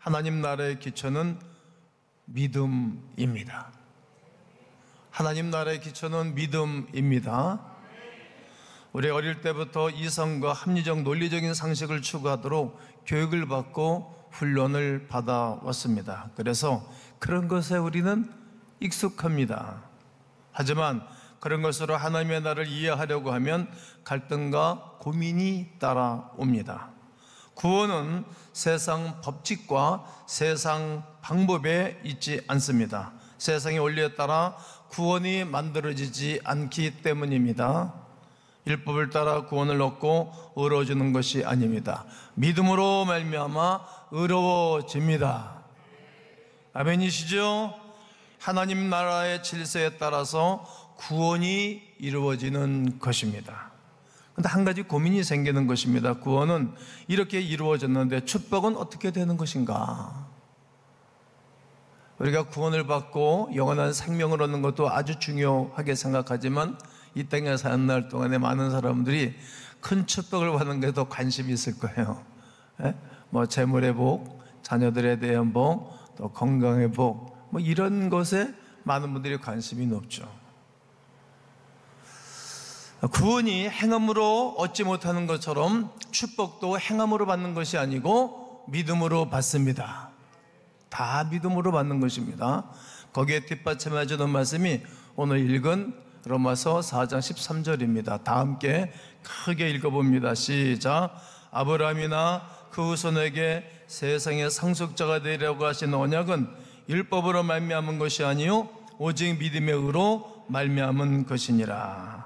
하나님 나라의 기초는 믿음입니다. 하나님 나라의 기초는 믿음입니다. 우리 어릴 때부터 이성과 합리적 논리적인 상식을 추구하도록 교육을 받고 훈련을 받아왔습니다. 그래서 그런 것에 우리는 익숙합니다. 하지만 그런 것으로 하나님의 나라를 이해하려고 하면 갈등과 고민이 따라옵니다. 구원은 세상 법칙과 세상 방법에 있지 않습니다. 세상의 원리에 따라 구원이 만들어지지 않기 때문입니다. 율법을 따라 구원을 얻고 의로워지는 것이 아닙니다. 믿음으로 말미암아 의로워집니다. 아멘이시죠? 하나님 나라의 질서에 따라서 구원이 이루어지는 것입니다. 그런데 한 가지 고민이 생기는 것입니다. 구원은 이렇게 이루어졌는데 축복은 어떻게 되는 것인가? 우리가 구원을 받고 영원한 생명을 얻는 것도 아주 중요하게 생각하지만 이 땅에 사는 날 동안에 많은 사람들이 큰 축복을 받는 게 더 관심이 있을 거예요. 뭐 재물의 복, 자녀들에 대한 복, 또 건강의 복, 뭐 이런 것에 많은 분들이 관심이 높죠. 구원이 행함으로 얻지 못하는 것처럼 축복도 행함으로 받는 것이 아니고 믿음으로 받습니다. 다 믿음으로 받는 것입니다. 거기에 뒷받침해 주는 말씀이 오늘 읽은 로마서 4장 13절입니다. 다 함께 크게 읽어봅니다. 시작. 아브라함이나 그 후손에게 세상의 상속자가 되리라고 하신 언약은 율법으로 말미암은 것이 아니요 오직 믿음의 의로 말미암은 것이니라.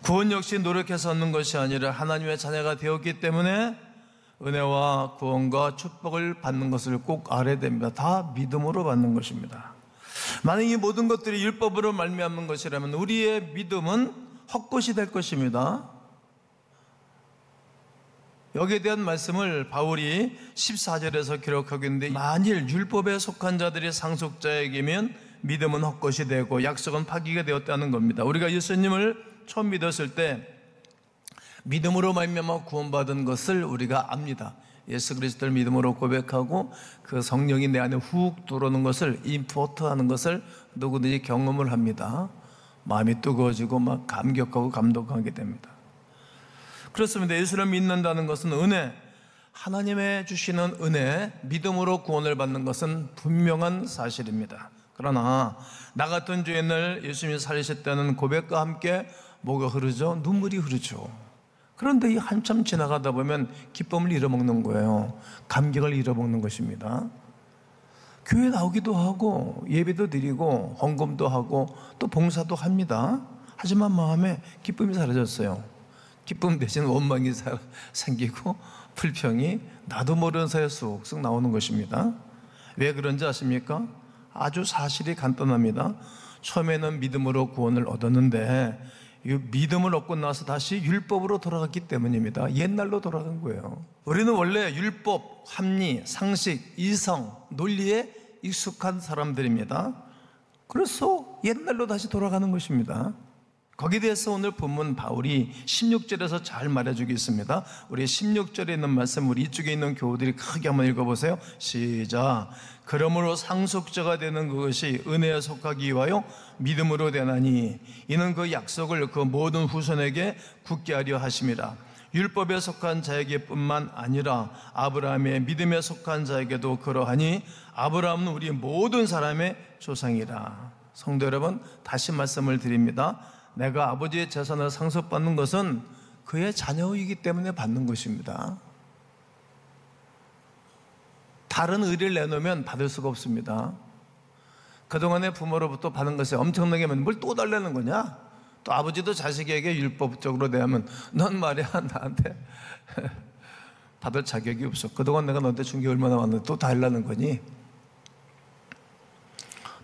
구원 역시 노력해서 얻는 것이 아니라 하나님의 자녀가 되었기 때문에 은혜와 구원과 축복을 받는 것을 꼭 알아야 됩니다. 다 믿음으로 받는 것입니다. 만약 이 모든 것들이 율법으로 말미암는 것이라면 우리의 믿음은 헛것이 될 것입니다. 여기에 대한 말씀을 바울이 14절에서 기록하고 있는데, 만일 율법에 속한 자들이 상속자에게면 믿음은 헛것이 되고 약속은 파기가 되었다는 겁니다. 우리가 예수님을 처음 믿었을 때 믿음으로 말미암아 구원받은 것을 우리가 압니다. 예수 그리스도를 믿음으로 고백하고 그 성령이 내 안에 훅 들어오는 것을, 임포트하는 것을 누구든지 경험을 합니다. 마음이 뜨거워지고 막 감격하고 감동하게 됩니다. 그렇습니다. 예수를 믿는다는 것은 은혜, 하나님의 주시는 은혜, 믿음으로 구원을 받는 것은 분명한 사실입니다. 그러나 나 같은 죄인을 예수님이 살리셨다는 고백과 함께 뭐가 흐르죠? 눈물이 흐르죠. 그런데 이 한참 지나가다 보면 기쁨을 잃어먹는 거예요. 감격을 잃어먹는 것입니다. 교회 나오기도 하고 예배도 드리고 헌금도 하고 또 봉사도 합니다. 하지만 마음에 기쁨이 사라졌어요. 기쁨 대신 원망이 생기고 불평이 나도 모르는 사이에 쑥쑥 나오는 것입니다. 왜 그런지 아십니까? 아주 사실이 간단합니다. 처음에는 믿음으로 구원을 얻었는데 이 믿음을 얻고 나서 다시 율법으로 돌아갔기 때문입니다. 옛날로 돌아간 거예요. 우리는 원래 율법, 합리, 상식, 이성, 논리에 익숙한 사람들입니다. 그래서 옛날로 다시 돌아가는 것입니다. 거기에 대해서 오늘 본문 바울이 16절에서 잘 말해주고 있습니다. 우리 16절에 있는 말씀, 우리 이쪽에 있는 교우들이 크게 한번 읽어보세요. 시작. 그러므로 상속자가 되는 그것이 은혜에 속하기 위하여 믿음으로 되나니 이는 그 약속을 그 모든 후손에게 굳게 하려 하심이라. 율법에 속한 자에게 뿐만 아니라 아브라함의 믿음에 속한 자에게도 그러하니 아브라함은 우리 모든 사람의 조상이라. 성도 여러분, 다시 말씀을 드립니다. 내가 아버지의 재산을 상속받는 것은 그의 자녀이기 때문에 받는 것입니다. 다른 의리를 내놓으면 받을 수가 없습니다. 그동안의 부모로부터 받은 것이 엄청나게 많은, 뭘 또 달라는 거냐? 또 아버지도 자식에게 율법적으로 대하면 넌 말이야 나한테 받을 자격이 없어. 그동안 내가 너한테 준 게 얼마나 많은데 또 달라는 거니?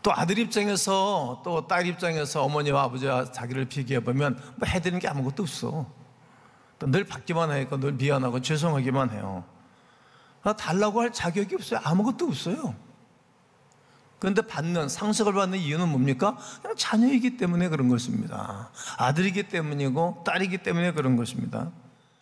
또 아들 입장에서 또 딸 입장에서 어머니와 아버지와 자기를 비교해보면 뭐 해드리는 게 아무것도 없어. 또 늘 받기만 하니까 늘 미안하고 죄송하기만 해요. 달라고 할 자격이 없어요. 아무것도 없어요. 그런데 상속을 받는 이유는 뭡니까? 그냥 자녀이기 때문에 그런 것입니다. 아들이기 때문이고 딸이기 때문에 그런 것입니다.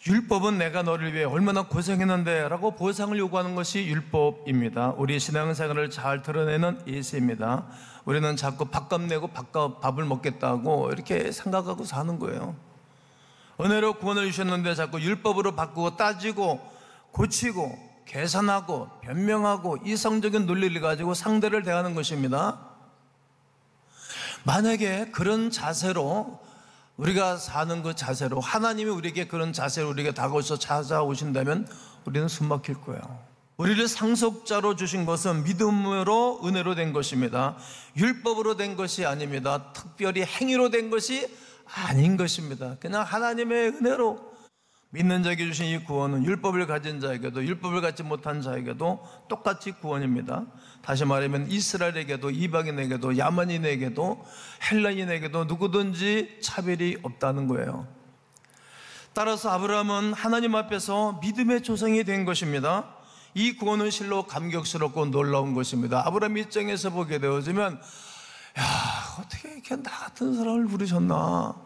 율법은 내가 너를 위해 얼마나 고생했는데 라고 보상을 요구하는 것이 율법입니다. 우리 신앙생활을 잘 드러내는 예시입니다. 우리는 자꾸 밥값 내고 밥을 먹겠다고 이렇게 생각하고 사는 거예요. 은혜로 구원을 주셨는데 자꾸 율법으로 바꾸고 따지고 고치고 계산하고 변명하고 이성적인 논리를 가지고 상대를 대하는 것입니다. 만약에 그런 자세로 우리가 사는 그 자세로 하나님이 우리에게 그런 자세로 우리에게 다가오셔서 찾아오신다면 우리는 숨 막힐 거예요. 우리를 상속자로 주신 것은 믿음으로 은혜로 된 것입니다. 율법으로 된 것이 아닙니다. 특별히 행위로 된 것이 아닌 것입니다. 그냥 하나님의 은혜로 믿는 자에게 주신 이 구원은 율법을 가진 자에게도 율법을 갖지 못한 자에게도 똑같이 구원입니다. 다시 말하면 이스라엘에게도 이방인에게도 야만인에게도 헬라인에게도 누구든지 차별이 없다는 거예요. 따라서 아브라함은 하나님 앞에서 믿음의 조상이 된 것입니다. 이 구원은 실로 감격스럽고 놀라운 것입니다. 아브라함 입장에서 보게 되어지면 어떻게 이렇게 나 같은 사람을 부르셨나?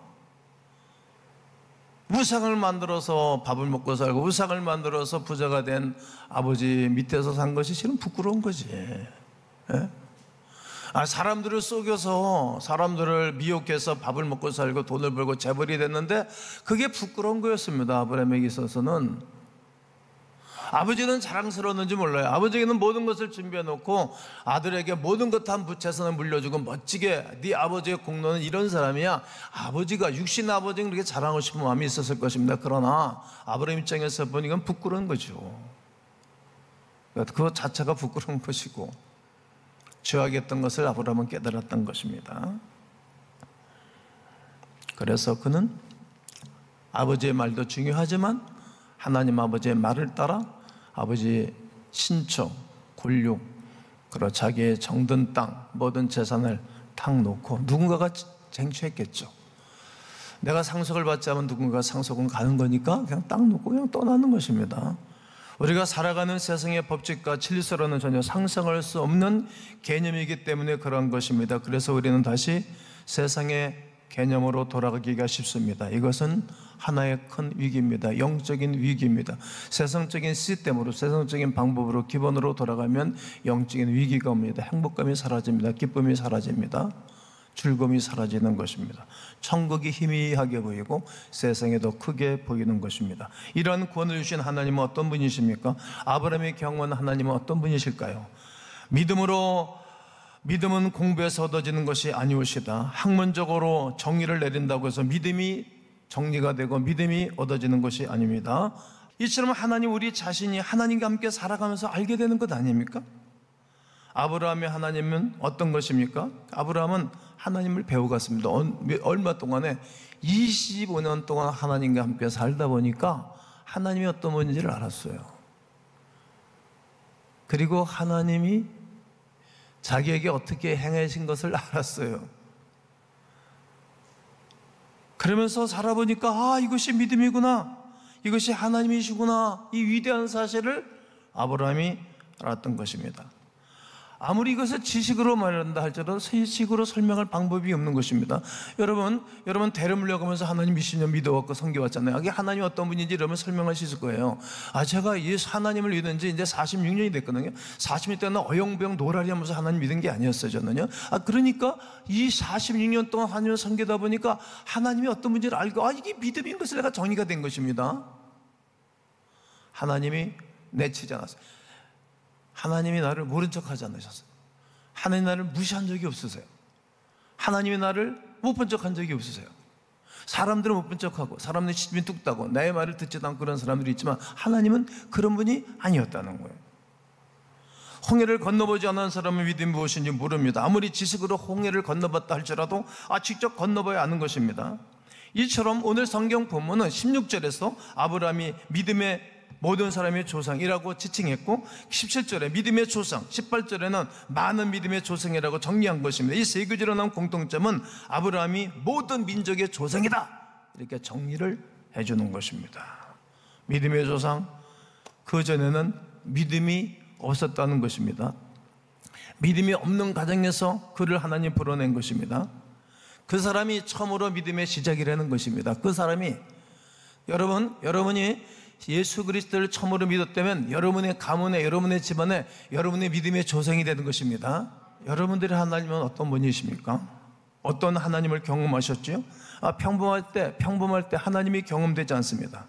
우상을 만들어서 밥을 먹고 살고 우상을 만들어서 부자가 된 아버지 밑에서 산 것이 실은 부끄러운 거지. 예? 사람들을 속여서 사람들을 미혹해서 밥을 먹고 살고 돈을 벌고 재벌이 됐는데 그게 부끄러운 거였습니다. 아브라함에게 있어서는. 아버지는 자랑스러웠는지 몰라요. 아버지는 모든 것을 준비해 놓고 아들에게 모든 것 다 부채선을 물려주고 멋지게 네 아버지의 공로는 이런 사람이야. 아버지가 육신 아버지는 그렇게 자랑하고 싶은 마음이 있었을 것입니다. 그러나 아브라함 입장에서 보니까 부끄러운 거죠. 그것 자체가 부끄러운 것이고 죄악했던 것을 아브라함은 깨달았던 것입니다. 그래서 그는 아버지의 말도 중요하지만 하나님 아버지의 말을 따라 아버지의 신청, 권력, 그리고 자기의 정든 땅, 모든 재산을 탁 놓고 누군가가 쟁취했겠죠. 내가 상속을 받지 않으면 누군가 상속은 가는 거니까 그냥 딱 놓고 그냥 떠나는 것입니다. 우리가 살아가는 세상의 법칙과 진리서로는 전혀 상상할 수 없는 개념이기 때문에 그런 것입니다. 그래서 우리는 다시 세상의 개념으로 돌아가기가 쉽습니다. 이것은 하나의 큰 위기입니다. 영적인 위기입니다. 세상적인 시스템으로 세상적인 방법으로 기본으로 돌아가면 영적인 위기가 옵니다. 행복감이 사라집니다. 기쁨이 사라집니다. 즐거움이 사라지는 것입니다. 천국이 희미하게 보이고 세상에 더 크게 보이는 것입니다. 이러한 구원을 주신 하나님은 어떤 분이십니까? 아브라함의 경험한 하나님은 어떤 분이실까요? 믿음은 공부에서 얻어지는 것이 아니오시다. 학문적으로 정의를 내린다고 해서 믿음이 정리가 되고 믿음이 얻어지는 것이 아닙니다. 이처럼 하나님 우리 자신이 하나님과 함께 살아가면서 알게 되는 것 아닙니까? 아브라함의 하나님은 어떤 것입니까? 아브라함은 하나님을 배워갔습니다. 얼마 동안에 25년 동안 하나님과 함께 살다 보니까 하나님이 어떤 분인지를 알았어요. 그리고 하나님이 자기에게 어떻게 행하신 것을 알았어요. 그러면서 살아보니까 이것이 믿음이구나, 이것이 하나님이시구나, 이 위대한 사실을 아브라함이 알았던 것입니다. 아무리 이것을 지식으로 말한다 할지라도 지식으로 설명할 방법이 없는 것입니다. 여러분 대를 물려가면서 하나님 미시냐 믿어왔고 섬겨왔잖아요. 이게 하나님 어떤 분인지 이러면 설명할 수 있을 거예요. 제가 이 하나님을 믿은 지 이제 46년이 됐거든요. 40년 때는 어영부영 노라리 하면서 하나님 믿은 게 아니었어요, 저는요. 그러니까 이 46년 동안 하나님을 섬기다 보니까 하나님이 어떤 분인지를 알고 이게 믿음인 것을 내가 정의가 된 것입니다. 하나님이 내치지 않았어요. 하나님이 나를 모른 척 하지 않으셨어요. 하나님이 나를 무시한 적이 없으세요. 하나님이 나를 못 본 척 한 적이 없으세요. 사람들은 못 본 척하고 사람들은 시집이 뚝따고 나의 말을 듣지도 않고 그런 사람들이 있지만 하나님은 그런 분이 아니었다는 거예요. 홍해를 건너보지 않은 사람은 믿음이 무엇인지 모릅니다. 아무리 지식으로 홍해를 건너봤다 할지라도 직접 건너봐야 아는 것입니다. 이처럼 오늘 성경 본문은 16절에서 아브라함이 믿음의 모든 사람의 조상이라고 지칭했고 17절에 믿음의 조상, 18절에는 많은 믿음의 조상이라고 정리한 것입니다. 이 세 구절에 나온 공통점은 아브라함이 모든 민족의 조상이다, 이렇게 정리를 해주는 것입니다. 믿음의 조상, 그 전에는 믿음이 없었다는 것입니다. 믿음이 없는 가정에서 그를 하나님 불어낸 것입니다. 그 사람이 처음으로 믿음의 시작이라는 것입니다. 그 사람이 여러분이 예수 그리스도를 처음으로 믿었다면 여러분의 가문에, 여러분의 집안에 여러분의 믿음의 조상이 되는 것입니다. 여러분들의 하나님은 어떤 분이십니까? 어떤 하나님을 경험하셨죠? 평범할 때 하나님이 경험되지 않습니다.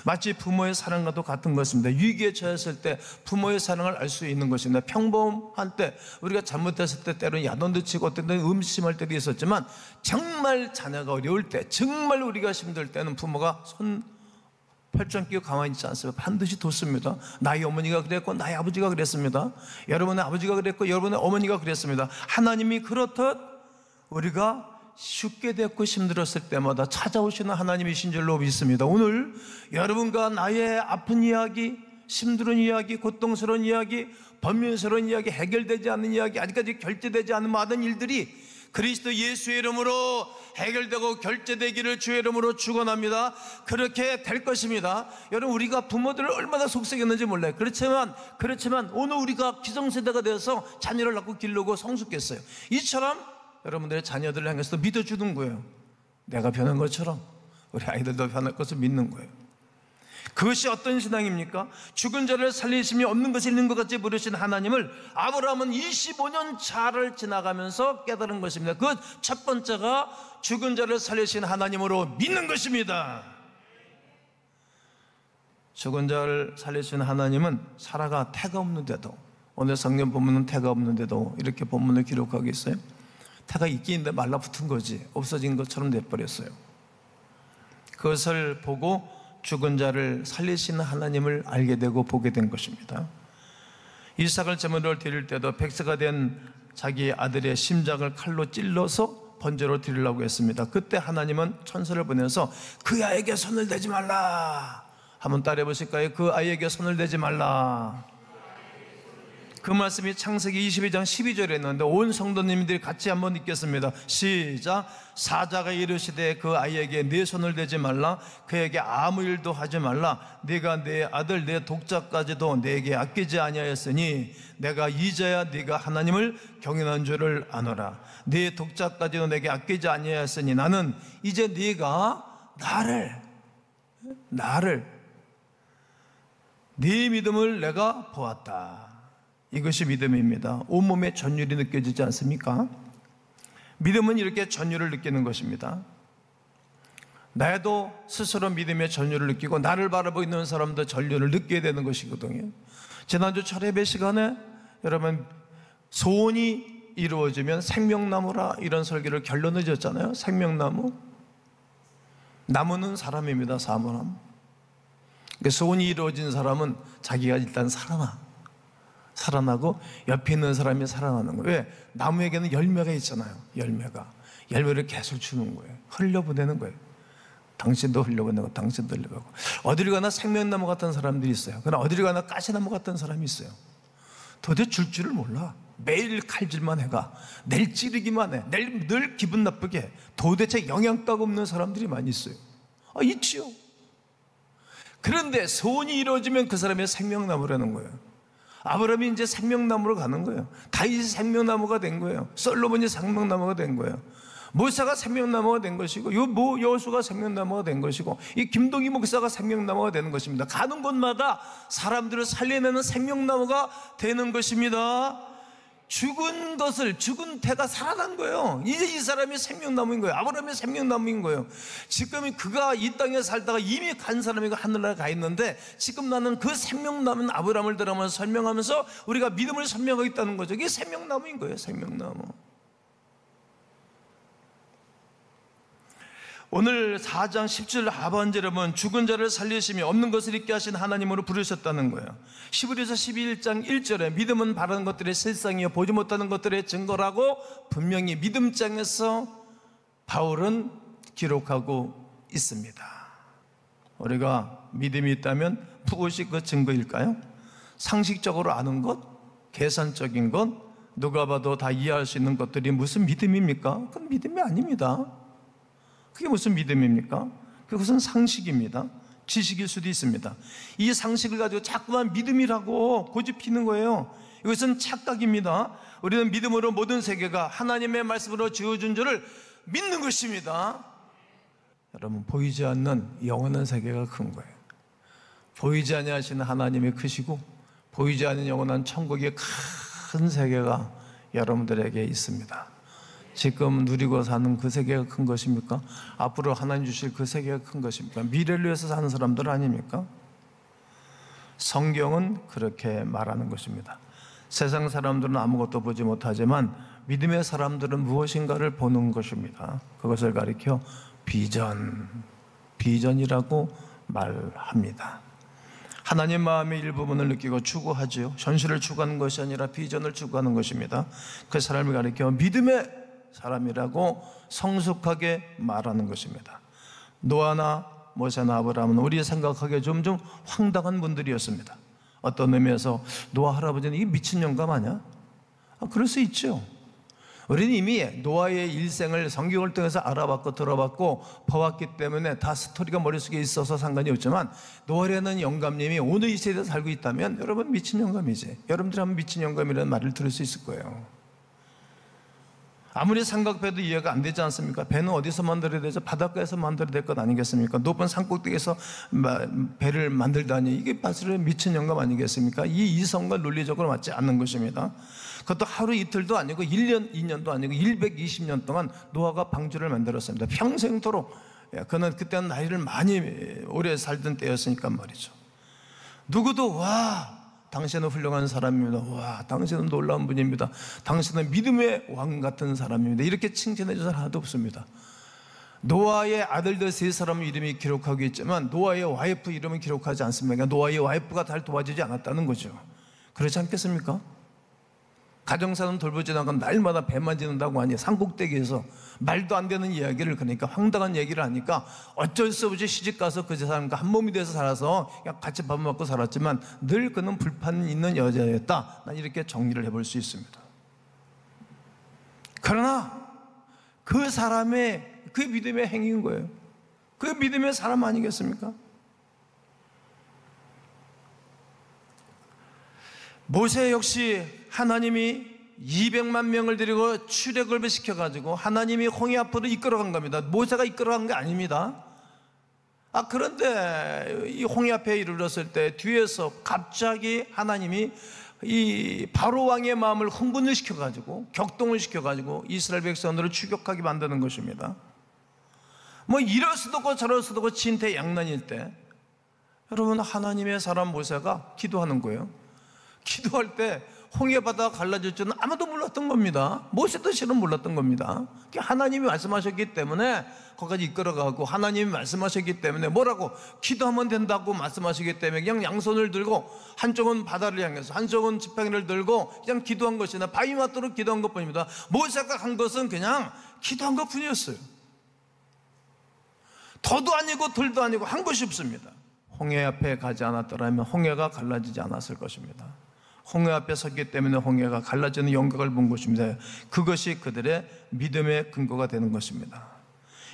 마치 부모의 사랑과도 같은 것입니다. 위기에 처했을 때 부모의 사랑을 알 수 있는 것입니다. 평범한 때, 우리가 잘못했을 때 때로는 야단도 치고 어떤 때는 음심할 때도 있었지만, 정말 자녀가 어려울 때, 정말 우리가 힘들 때는 부모가 손 펄쩍 끼고 가만히 있지 않습니다. 반드시 돕습니다. 나의 어머니가 그랬고 나의 아버지가 그랬습니다. 여러분의 아버지가 그랬고 여러분의 어머니가 그랬습니다. 하나님이 그렇듯 우리가 쉽게 됐고 힘들었을 때마다 찾아오시는 하나님이신 줄로 믿습니다. 오늘 여러분과 나의 아픈 이야기, 힘든 이야기, 고통스러운 이야기, 번민스러운 이야기, 해결되지 않는 이야기, 아직까지 결제되지 않은 많은 일들이 그리스도 예수의 이름으로 해결되고 결제되기를 주의 이름으로 축원합니다. 그렇게 될 것입니다. 여러분, 우리가 부모들을 얼마나 속삭였는지 몰라요. 그렇지만 오늘 우리가 기성세대가 되어서 자녀를 낳고 기르고 성숙했어요. 이처럼 여러분들의 자녀들을 향해서 믿어주는 거예요. 내가 변한 것처럼 우리 아이들도 변할 것을 믿는 거예요. 그것이 어떤 신앙입니까? 죽은 자를 살리시며 없는 것이 있는 것 같이 부르신 하나님을 아브라함은 25년 차를 지나가면서 깨달은 것입니다. 그 첫 번째가 죽은 자를 살리신 하나님으로 믿는 것입니다. 죽은 자를 살리신 하나님은 사라가 태가 없는데도, 오늘 성경 본문은 태가 없는데도 이렇게 본문을 기록하고 있어요. 태가 있긴 있는데 말라붙은 거지, 없어진 것처럼 돼버렸어요. 그것을 보고 죽은 자를 살리시는 하나님을 알게 되고 보게 된 것입니다. 이삭을 제물로 드릴 때도 백세가 된 자기 아들의 심장을 칼로 찔러서 번제로 드리려고 했습니다. 그때 하나님은 천사를 보내서 그 아이에게 손을 대지 말라. 한번 따라해 보실까요? 그 아이에게 손을 대지 말라. 그 말씀이 창세기 22장 12절에 있는데 온 성도님들이 같이 한번 읽겠습니다. 시작. 사자가 이르시되 그 아이에게 네 손을 대지 말라. 그에게 아무 일도 하지 말라. 네가 내 아들 내 독자까지도 내게 아끼지 아니하였으니 내가 이제야 네가 하나님을 경외하는 줄을 아노라. 네 독자까지도 내게 아끼지 아니하였으니 나는 이제 네가 나를 네 믿음을 내가 보았다. 이것이 믿음입니다. 온몸에 전율이 느껴지지 않습니까? 믿음은 이렇게 전율을 느끼는 것입니다. 나도 스스로 믿음의 전율을 느끼고 나를 바라보고 있는 사람도 전율을 느껴야 되는 것이거든요. 지난주 철예배 시간에 여러분 소원이 이루어지면 생명나무라 이런 설교를 결론을 지었잖아요. 생명나무, 나무는 사람입니다. 사람. 소원이 이루어진 사람은 자기가 일단 살아나고 옆에 있는 사람이 살아나는 거예요. 왜? 나무에게는 열매가 있잖아요. 열매를 계속 주는 거예요. 흘려보내는 거예요. 당신도 흘려보내고 당신도 흘려보내고. 어디를 가나 생명나무 같은 사람들이 있어요. 그러나 어디를 가나 가시나무 같은 사람이 있어요. 도대체 줄 줄을 몰라. 매일 칼질만 해가, 내일 찌르기만 해, 늘 기분 나쁘게 해. 도대체 영양가가 없는 사람들이 많이 있어요. 있지요. 그런데 소원이 이루어지면 그 사람의 생명나무라는 거예요. 아브라함이 이제 생명나무로 가는 거예요. 다윗이 생명나무가 된 거예요. 솔로몬이 생명나무가 된 거예요. 모세가 생명나무가 된 것이고, 여호수아가 생명나무가 된 것이고, 이 김동희 목사가 생명나무가 되는 것입니다. 가는 곳마다 사람들을 살려내는 생명나무가 되는 것입니다. 죽은 태가 살아난 거예요. 이제 이 사람이 생명나무인 거예요. 아브라함이 생명나무인 거예요. 지금 그가 이 땅에 살다가 이미 간 사람이고 하늘나라에 가 있는데, 지금 나는 그 생명나무는 아브라함을 들어가면서 설명하면서 우리가 믿음을 설명하고 있다는 거죠. 이게 생명나무인 거예요. 생명나무. 오늘 4장 10절 하반절에 보면 죽은 자를 살리시며 없는 것을 있게 하신 하나님으로 부르셨다는 거예요. 히브리서 11장 1절에 믿음은 바라는 것들의 실상이요 보지 못하는 것들의 증거라고 분명히 믿음장에서 바울은 기록하고 있습니다. 우리가 믿음이 있다면 무엇이 그 증거일까요? 상식적으로 아는 것, 계산적인 것, 누가 봐도 다 이해할 수 있는 것들이 무슨 믿음입니까? 그건 믿음이 아닙니다. 그게 무슨 믿음입니까? 그것은 상식입니다. 지식일 수도 있습니다. 이 상식을 가지고 자꾸만 믿음이라고 고집피는 거예요. 이것은 착각입니다. 우리는 믿음으로 모든 세계가 하나님의 말씀으로 지어준 줄을 믿는 것입니다. 여러분, 보이지 않는 영원한 세계가 큰 거예요. 보이지 아니하시는 하나님이 크시고 보이지 않는 영원한 천국의 큰 세계가 여러분들에게 있습니다. 지금 누리고 사는 그 세계가 큰 것입니까? 앞으로 하나님 주실 그 세계가 큰 것입니까? 미래를 위해서 사는 사람들 아닙니까? 성경은 그렇게 말하는 것입니다. 세상 사람들은 아무것도 보지 못하지만 믿음의 사람들은 무엇인가를 보는 것입니다. 그것을 가리켜 비전이라고 말합니다. 하나님 마음의 일부분을 느끼고 추구하지요. 현실을 추구하는 것이 아니라 비전을 추구하는 것입니다. 그 사람을 가리켜 믿음의 사람이라고 성숙하게 말하는 것입니다. 노아나 모세나 아브라함은 우리 생각하기에 좀 황당한 분들이었습니다. 어떤 의미에서 노아 할아버지는 이게 미친 영감 아니야? 그럴 수 있죠. 우리는 이미 노아의 일생을 성경을 통해서 알아봤고 들어봤고 봐왔기 때문에 다 스토리가 머릿속에 있어서 상관이 없지만, 노아라는 영감님이 오늘 이 세대에 살고 있다면 여러분 미친 영감이지. 여러분들이 한번 미친 영감이라는 말을 들을 수 있을 거예요. 아무리 삼각배도 이해가 안 되지 않습니까? 배는 어디서 만들어야 되죠? 바닷가에서 만들어야 될 것 아니겠습니까? 높은 산꼭대기에서 배를 만들다니, 이게 바스를 미친 영감 아니겠습니까? 이 이성과 논리적으로 맞지 않는 것입니다. 그것도 하루 이틀도 아니고 1년, 2년도 아니고 120년 동안 노아가 방주를 만들었습니다. 평생토록. 그는 그때는 나이를 많이 오래 살던 때였으니까 말이죠. 누구도 와, 당신은 훌륭한 사람입니다. 와, 당신은 놀라운 분입니다. 당신은 믿음의 왕 같은 사람입니다. 이렇게 칭찬해 준 사람 하나도 없습니다. 노아의 아들들 3사람 이름이 기록하고 있지만 노아의 와이프 이름은 기록하지 않습니다. 노아의 와이프가 달 도와주지 않았다는 거죠. 그렇지 않겠습니까? 가정사는 돌보지 않고 날마다 배만 지는다고 하니 산꼭대기에서 말도 안 되는 이야기를, 그러니까 황당한 얘기를 하니까 어쩔 수 없이 시집가서 그 사람과 한 몸이 돼서 살아서 그냥 같이 밥 먹고 살았지만 늘 그는 불판 있는 여자였다. 난 이렇게 정리를 해볼 수 있습니다. 그러나 그 사람의 그 믿음의 행위인 거예요. 그 믿음의 사람 아니겠습니까? 모세 역시 하나님이 200만 명을 데리고 출애굽을 시켜가지고 하나님이 홍해 앞으로 이끌어간 겁니다. 모세가 이끌어간 게 아닙니다. 그런데 이 홍해 앞에 이르렀을 때 뒤에서 갑자기 하나님이 이 바로 왕의 마음을 흥분을 시켜가지고 격동을 시켜가지고 이스라엘 백성들을 추격하게 만드는 것입니다. 뭐 이럴 수도 없고 저럴 수도 없고 진퇴양난일 때 여러분, 하나님의 사람 모세가 기도하는 거예요. 기도할 때 홍해 바다가 갈라질 줄은 아무도 몰랐던 겁니다. 모세도 실은 몰랐던 겁니다. 하나님이 말씀하셨기 때문에 거기까지 이끌어가고, 하나님이 말씀하셨기 때문에 뭐라고 기도하면 된다고 말씀하시기 때문에 그냥 양손을 들고 한쪽은 바다를 향해서 한쪽은 지팡이를 들고 그냥 기도한 것이나 바위 맞도록 기도한 것뿐입니다. 모세가 한 것은 그냥 기도한 것뿐이었어요. 더도 아니고 덜도 아니고 한 것이 없습니다. 홍해 앞에 가지 않았더라면 홍해가 갈라지지 않았을 것입니다. 홍해 앞에 섰기 때문에 홍해가 갈라지는 영광을 본 것입니다. 그것이 그들의 믿음의 근거가 되는 것입니다.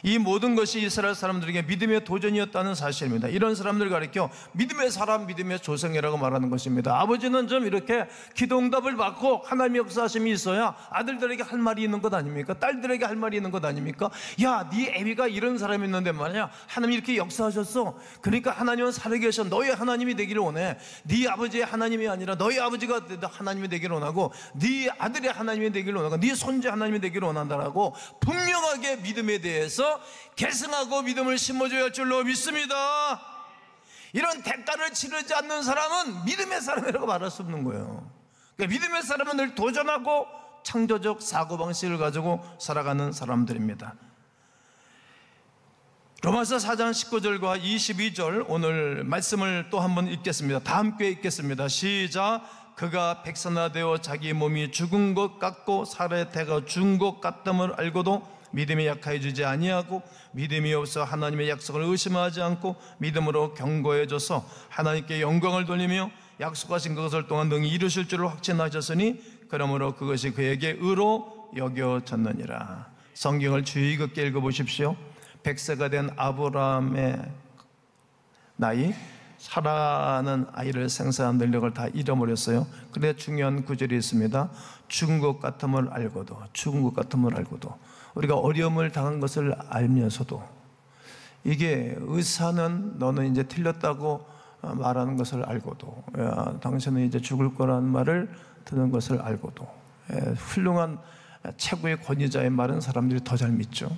이 모든 것이 이스라엘 사람들에게 믿음의 도전이었다는 사실입니다. 이런 사람들 가리켜 믿음의 사람, 믿음의 조상이라고 말하는 것입니다. 아버지는 좀 이렇게 기도응답을 받고 하나님의 역사하심이 있어야 아들들에게 할 말이 있는 것 아닙니까? 딸들에게 할 말이 있는 것 아닙니까? 야, 네 애비가 이런 사람이 있는데 말이야, 하나님이 이렇게 역사하셨어. 그러니까 하나님은 살아계셔. 너희 하나님이 되기를 원해. 네 아버지의 하나님이 아니라 너희 아버지가 하나님이 되기를 원하고, 네 아들의 하나님이 되기를 원하고, 네 손자 하나님이 되기를 원한다라고 분명하게 믿음에 대해서 계승하고 믿음을 심어줘야 할 줄로 믿습니다. 이런 대가를 치르지 않는 사람은 믿음의 사람이라고 말할 수 없는 거예요. 그러니까 믿음의 사람은 늘 도전하고 창조적 사고방식을 가지고 살아가는 사람들입니다. 로마서 4장 19절과 22절 오늘 말씀을 또 한번 읽겠습니다. 다 함께 읽겠습니다. 시작. 그가 백선화되어 자기 몸이 죽은 것 같고 살의 태가 죽은 것 같음을 알고도 믿음이 약해지지 아니하고 믿음이 없어 하나님의 약속을 의심하지 않고 믿음으로 견고해져서 하나님께 영광을 돌리며 약속하신 것을 또한 능히 이루실 줄을 확신하셨으니 그러므로 그것이 그에게 의로 여겨졌느니라. 성경을 주의 깊게 읽어보십시오. 100세가 된 아브라함의 나이, 사라는 아이를 생산한 능력을 다 잃어버렸어요. 그런데 중요한 구절이 있습니다. 죽은 것 같음을 알고도, 죽은 것 같음을 알고도, 우리가 어려움을 당한 것을 알면서도 이게 의사는 너는 이제 틀렸다고 말하는 것을 알고도, 야, 당신은 이제 죽을 거라는 말을 듣는 것을 알고도, 훌륭한 최고의 권위자의 말은 사람들이 더 잘 믿죠.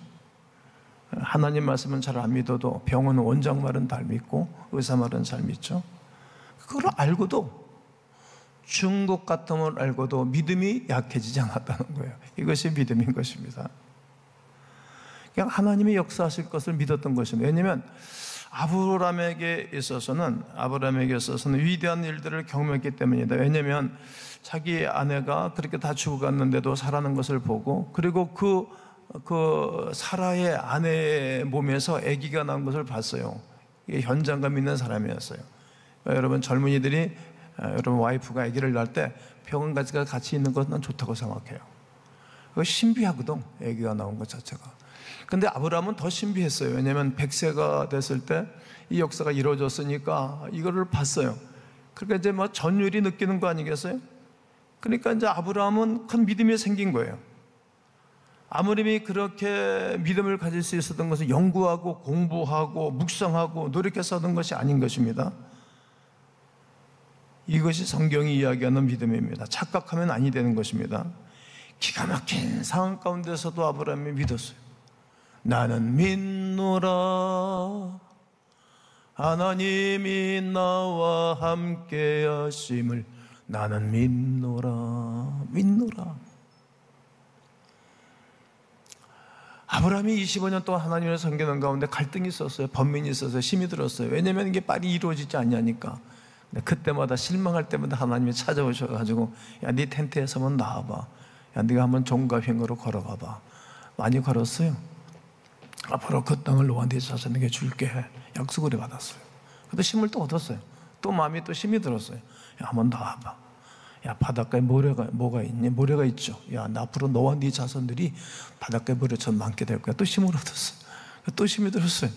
하나님 말씀은 잘 안 믿어도 병원 원장 말은 잘 믿고 의사 말은 잘 믿죠. 그걸 알고도, 죽은 것 같음을 알고도 믿음이 약해지지 않았다는 거예요. 이것이 믿음인 것입니다. 그냥 하나님이 역사하실 것을 믿었던 것입니다. 왜냐하면 아브라함에게 있어서는 위대한 일들을 경험했기 때문이다. 왜냐하면 자기 아내가 그렇게 다 죽어갔는데도 살아난 것을 보고, 그리고 그 사라의 아내의 몸에서 아기가 나온 것을 봤어요. 이게 현장감 있는 사람이었어요. 여러분 젊은이들이 여러분 와이프가 아기를 낳을 때 병원 같이 있는 것 난 좋다고 생각해요. 그거 신비하거든, 아기가 나온 것 자체가. 근데 아브라함은 더 신비했어요. 왜냐하면 100세가 됐을 때 이 역사가 이루어졌으니까 이거를 봤어요. 그러니까 이제 뭐 전율이 느끼는 거 아니겠어요? 그러니까 이제 아브라함은 큰 믿음이 생긴 거예요. 아브라함이 그렇게 믿음을 가질 수 있었던 것은 연구하고 공부하고 묵상하고 노력해서 하던 것이 아닌 것입니다. 이것이 성경이 이야기하는 믿음입니다. 착각하면 아니 되는 것입니다. 기가 막힌 상황 가운데서도 아브라함이 믿었어요. 나는 믿노라 하나님이 나와 함께 하심을. 나는 믿노라. 아브라함이 25년 동안 하나님을 섬기는 가운데 갈등이 있었어요. 번민이 있었어요. 힘이 들었어요. 왜냐하면 이게 빨리 이루어지지 않냐니까. 그때마다 실망할 때마다 하나님이 찾아오셔가지고, 야, 네 텐트에서 한번 나와봐. 야, 네가 한번 종과 횡으로 걸어가봐. 많이 걸었어요. 앞으로 그 땅을 너와 네 자손에게 줄게 약속을 받았어요. 그래도 힘을 또 얻었어요. 또 마음이 또 힘이 들었어요. 야, 한번 나와봐. 야, 바닷가에 뭐가 있니? 모래가 있죠. 야, 나 앞으로 너와 네 자손들이 바닷가에 모래처럼 많게 될 거야. 또 힘을 얻었어요. 또 힘이 들었어요.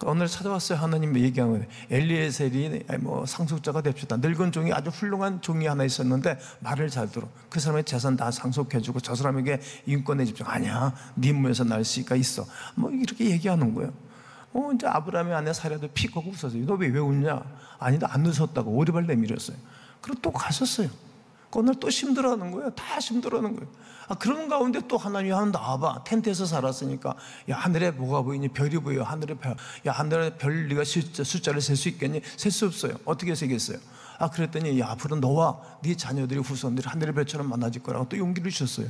오늘 찾아왔어요. 하나님 얘기한 거예요. 엘리에셀이 뭐 상속자가 됩시다. 늙은 종이, 아주 훌륭한 종이 하나 있었는데 말을 잘 들어. 그 사람의 재산 다 상속해주고 저 사람에게 인권에 집중. 아니야, 네 몸에서 날 수가 있어. 뭐 이렇게 얘기하는 거예요. 이제 아브라함의 아내 사라도 피 거고 웃었어요. 너 왜 웃냐? 아니, 나 안 웃었다고 오리발 내밀었어요. 그리고 또 가셨어요. 오늘 또 힘들어하는 거예요. 다 힘들어하는 거예요. 그런 가운데 또 하나님이 한번 나와봐. 텐트에서 살았으니까, 야, 하늘에 뭐가 보이니? 별이 보여. 하늘에 별. 야, 하늘에 별 네가 숫자를 셀 수 있겠니? 셀 수 없어요. 어떻게 세겠어요? 그랬더니, 야, 앞으로 너와 네 자녀들이 후손들이 하늘의 별처럼 많아질 거라고 또 용기를 주셨어요.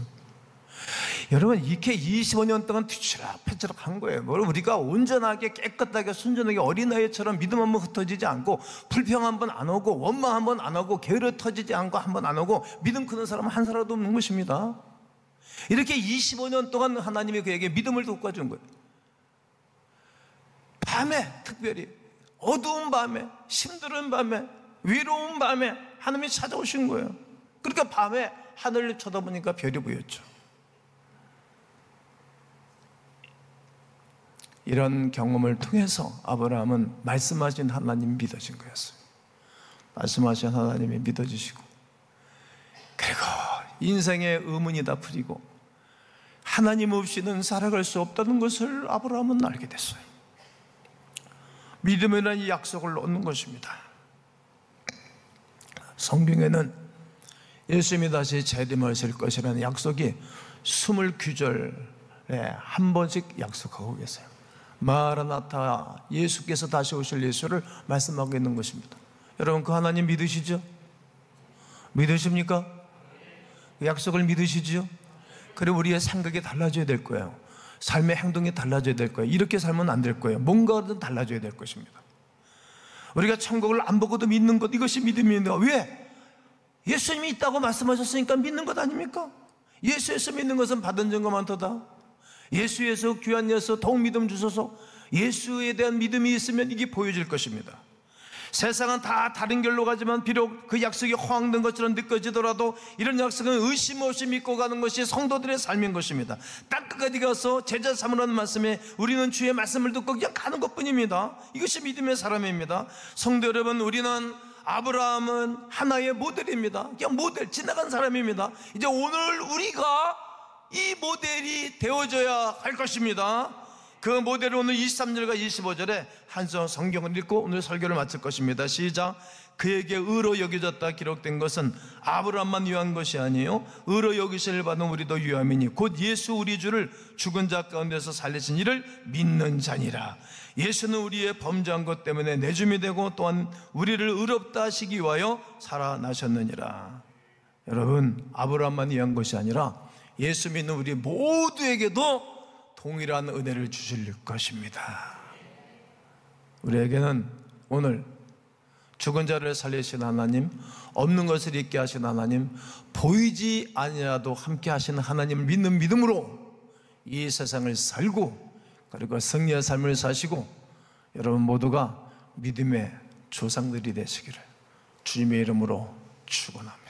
여러분, 이렇게 25년 동안 뒤치락패치락 한 거예요. 우리가 온전하게 깨끗하게 순전하게 어린아이처럼 믿음 한번 흩어지지 않고, 불평 한번 안 오고, 원망 한번 안 오고, 게으르 터지지 않고 한번 안 오고, 믿음 크는 사람은 한 사람도 없는 것입니다. 이렇게 25년 동안 하나님이 그에게 믿음을 돋궈준 거예요. 밤에, 특별히 어두운 밤에, 힘든 밤에, 외로운 밤에 하나님이 찾아오신 거예요. 그러니까 밤에 하늘을 쳐다보니까 별이 보였죠. 이런 경험을 통해서 아브라함은 말씀하신 하나님이 믿어진 거였어요. 말씀하신 하나님이 믿어지시고, 그리고 인생의 의문이 다 풀리고 하나님 없이는 살아갈 수 없다는 것을 아브라함은 알게 됐어요. 믿음이라는 이 약속을 얻는 것입니다. 성경에는 예수님이 다시 재림하실 것이라는 약속이 20구절에 한 번씩 약속하고 계세요. 마라나타, 예수께서 다시 오실 예수를 말씀하고 있는 것입니다. 여러분, 그 하나님 믿으시죠? 믿으십니까? 그 약속을 믿으시죠? 그리고 우리의 생각이 달라져야 될 거예요. 삶의 행동이 달라져야 될 거예요. 이렇게 살면 안 될 거예요. 뭔가든 달라져야 될 것입니다. 우리가 천국을 안 보고도 믿는 것, 이것이 믿음입니다. 왜? 예수님이 있다고 말씀하셨으니까 믿는 것 아닙니까? 예수에서 믿는 것은 받은 증거 많도다. 예수에서, 귀한 예수 더욱 믿음 주소서. 예수에 대한 믿음이 있으면 이게 보여질 것입니다. 세상은 다 다른 길로 가지만 비록 그 약속이 허황된 것처럼 느껴지더라도 이런 약속은 의심 없이 믿고 가는 것이 성도들의 삶인 것입니다. 땅끝까지 가서 제자 삼으라는 말씀에 우리는 주의 말씀을 듣고 그냥 가는 것뿐입니다. 이것이 믿음의 사람입니다. 성도 여러분, 우리는, 아브라함은 하나의 모델입니다. 그냥 모델, 지나간 사람입니다. 이제 오늘 우리가 이 모델이 되어져야 할 것입니다. 그 모델을 오늘 23절과 25절에 한 성경을 읽고 오늘 설교를 마칠 것입니다. 시작. 그에게 의로 여겨졌다 기록된 것은 아브라함만 위한 것이 아니에요. 의로 여기시를 받은 우리도 위함이니 곧 예수 우리 주를 죽은 자 가운데서 살리신 이를 믿는 자니라. 예수는 우리의 범죄한 것 때문에 내줌이 되고 또한 우리를 의롭다 하시기 위하여 살아나셨느니라. 여러분, 아브라함만 위한 것이 아니라 예수 믿는 우리 모두에게도 동일한 은혜를 주실 것입니다. 우리에게는 오늘 죽은 자를 살리신 하나님, 없는 것을 있게 하신 하나님, 보이지 아니라도 함께 하시는 하나님을 믿는 믿음으로 이 세상을 살고 그리고 승리의 삶을 사시고 여러분 모두가 믿음의 조상들이 되시기를 주님의 이름으로 축원합니다.